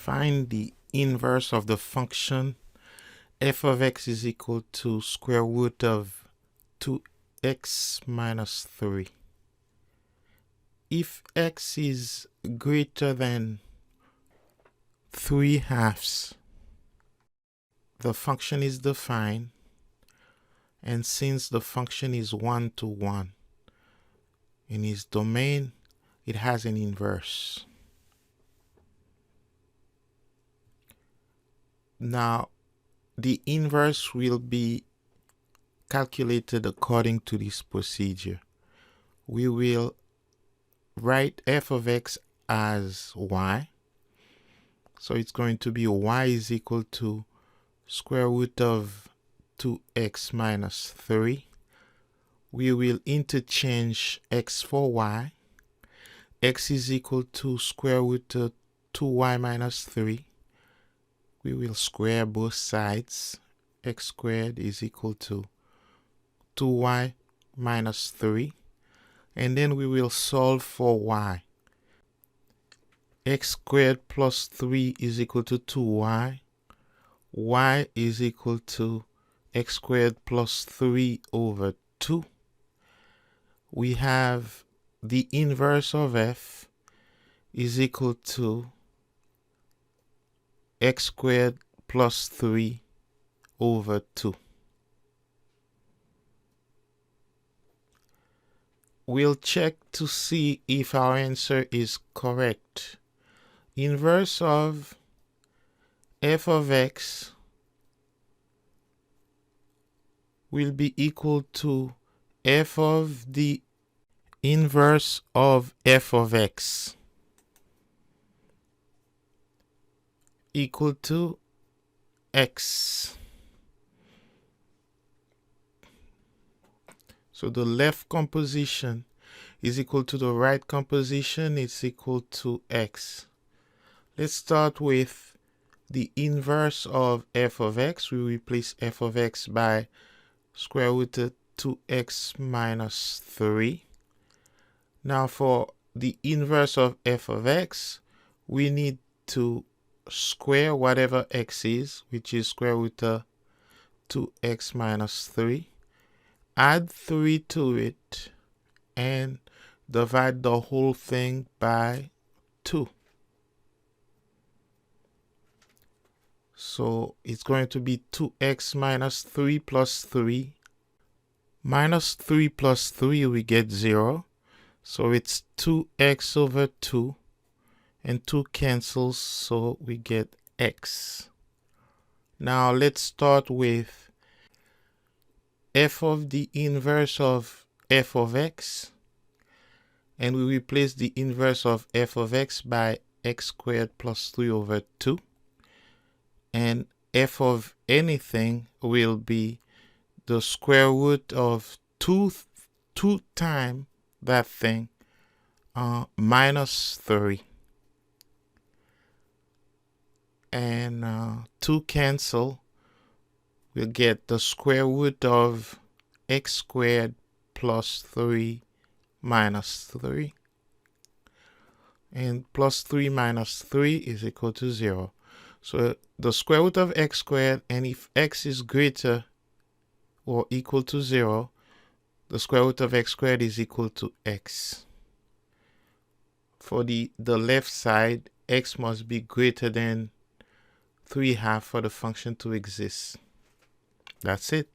Find the inverse of the function f of x is equal to square root of 2x minus 3. If x is greater than 3/2, the function is defined, and since the function is 1-to-1 in its domain, it has an inverse. Now, the inverse will be calculated according to this procedure. We will write f of x as y. So it's going to be y is equal to square root of 2x minus 3. We will interchange x for y. X is equal to square root of 2y minus 3. We will square both sides. X squared is equal to 2y minus 3. And then we will solve for y. X squared plus 3 is equal to 2y. Y is equal to x squared plus 3 over 2. We have the inverse of f is equal to x squared plus 3 over 2. We'll check to see if our answer is correct. Inverse of f of x will be equal to f of the inverse of f of x equal to x. So the left composition is equal to the right composition. It's equal to x. Let's start with the inverse of f of x. We replace f of x by square root of 2x minus 3. Now for the inverse of f of x, we need to square whatever x is, which is square root of 2x minus 3. Add 3 to it and divide the whole thing by 2. So it's going to be 2x minus 3 plus 3. Minus 3 plus 3, we get 0. So it's 2x over 2. And 2 cancels, so we get x. Now let's start with f of the inverse of f of x. And we replace the inverse of f of x by x squared plus 3 over 2. And f of anything will be the square root of 2 times that thing minus 3. And 2 cancel. We'll get the square root of x squared plus 3 minus 3. And plus 3 minus 3 is equal to 0. So the square root of x squared, and if x is greater or equal to 0, the square root of x squared is equal to x. For the left side, x must be greater than 3/2 for the function to exist. That's it.